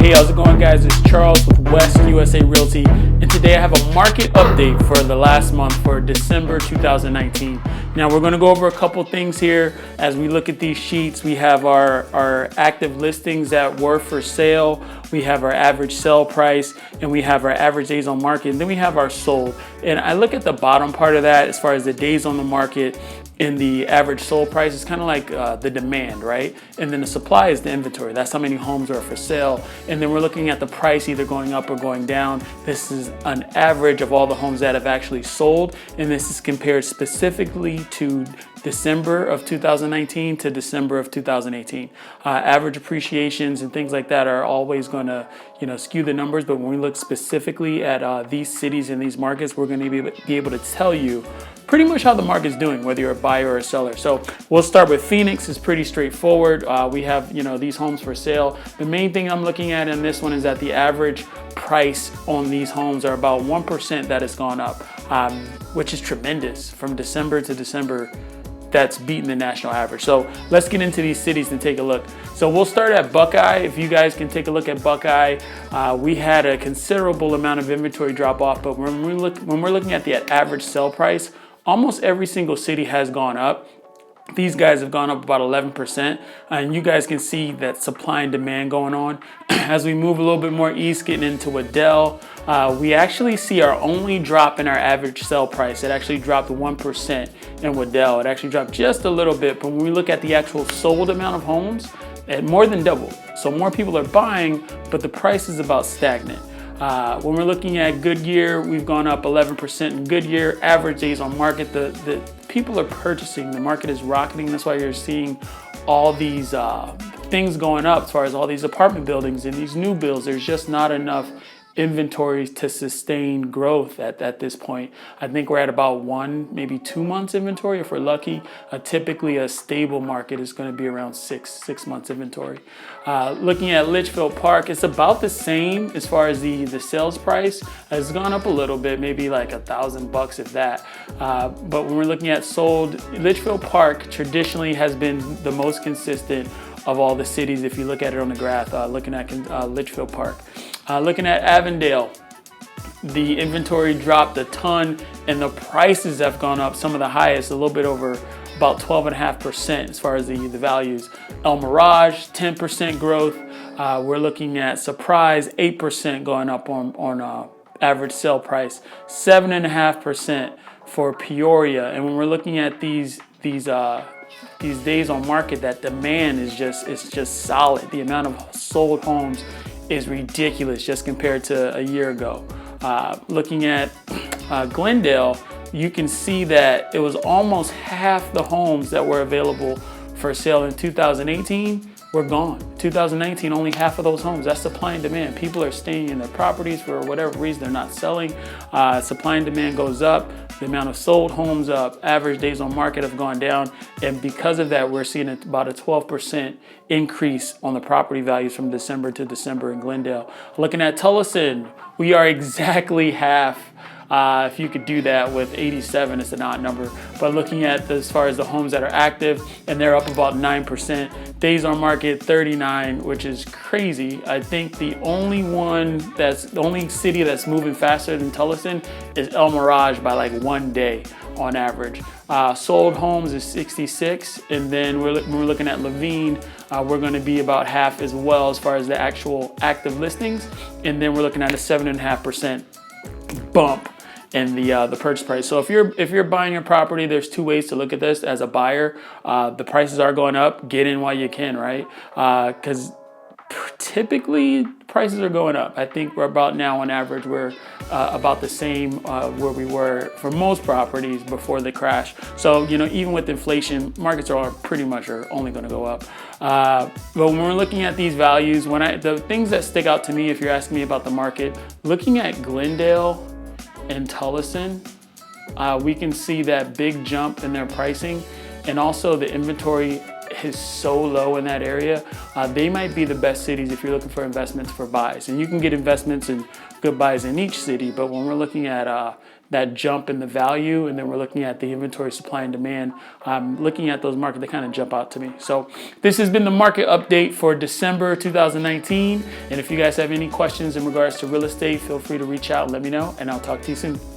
Hey, how's it going, guys? It's Charles with West USA Realty, and today I have a market update for the last month for December 2019. Now, we're going to go over a couple things here as we look at these sheets. We have our active listings that were for sale, we have our average sell price, and we have our average days on market, and then we have our sold. And I look at the bottom part of that as far as the days on the market. In the average sold price, it's kind of like the demand, right? And then the supply is the inventory. That's how many homes are for sale. And then we're looking at the price either going up or going down. This is an average of all the homes that have actually sold. And this is compared specifically to December of 2019 to December of 2018. Average appreciations and things like that are always going to, skew the numbers. But when we look specifically at these cities and these markets, we're going to be able to tell you pretty much how the market's doing, whether you're a buyer or a seller. So we'll start with Phoenix. It's pretty straightforward. We have, these homes for sale. The main thing I'm looking at in this one is that the average price on these homes are about 1% that has gone up, which is tremendous from December to December. That's beating the national average. So let's get into these cities and take a look. So we'll start at Buckeye. If you guys can take a look at Buckeye, we had a considerable amount of inventory drop off, but when we're looking at the average sell price, almost every single city has gone up. These guys have gone up about 11%, and you guys can see that supply and demand going on. As we move a little bit more east, getting into Waddell, we actually see our only drop in our average sell price. It actually dropped 1% in Waddell. It actually dropped just a little bit, but when we look at the actual sold amount of homes, it more than doubled. So more people are buying, but the price is about stagnant. When we're looking at Goodyear, we've gone up 11% in Goodyear. Average days on market, the people are purchasing. The market is rocketing. That's why you're seeing all these things going up as far as all these apartment buildings and these new builds. There's just not enough inventory to sustain growth at this point. I think we're at about 1, maybe 2 months inventory if we're lucky. Typically a stable market is going to be around six months inventory. Looking at Litchfield Park, it's about the same as far as the sales price. It's gone up a little bit, maybe like $1,000 if that. But when we're looking at sold, Litchfield Park traditionally has been the most consistent of all the cities if you look at it on the graph, looking at Litchfield Park. Looking at Avondale, the inventory dropped a ton and the prices have gone up, some of the highest, a little bit over about 12.5% as far as the values. El Mirage, 10% growth. We're looking at Surprise, 8% going up on average sale price, 7.5% for Peoria. And when we're looking at these days on market, that demand is just solid. The amount of sold homes is ridiculous just compared to a year ago. Looking at Glendale, you can see that it was almost half the homes that were available for sale in 2018 were gone. 2019, only half of those homes. That's supply and demand. People are staying in their properties for whatever reason. They're not selling. Supply and demand goes up. The amount of sold homes up. Average days on market have gone down. And because of that, we're seeing about a 12% increase on the property values from December to December in Glendale. Looking at Tullison, we are exactly half. If you could do that with 87, it's an odd number. But looking at as far as the homes that are active, and they're up about 9%. Days on market, 39, which is crazy. I think the only city that's moving faster than Tullison is El Mirage by like 1 day on average. Sold homes is 66, and then when we're looking at Levine, we're going to be about half as well as far as the actual active listings, and then we're looking at a 7.5% bump in the purchase price. So if you're buying your property, there's 2 ways to look at this as a buyer. The prices are going up. Get in while you can, right? Because typically prices are going up. I think we're about now on average we're about the same where we were for most properties before the crash. So even with inflation, markets are pretty much only going to go up. But when we're looking at these values, the things that stick out to me, if you're asking me about the market, looking at Glendale and Tullison, we can see that big jump in their pricing, and also the inventory is so low in that area, they might be the best cities if you're looking for investments for buys. And you can get investments and good buys in each city, but when we're looking at that jump in the value, and then we're looking at the inventory, supply and demand, looking at those markets, they kind of jump out to me. So this has been the market update for December 2019. And if you guys have any questions in regards to real estate, feel free to reach out and let me know, and I'll talk to you soon.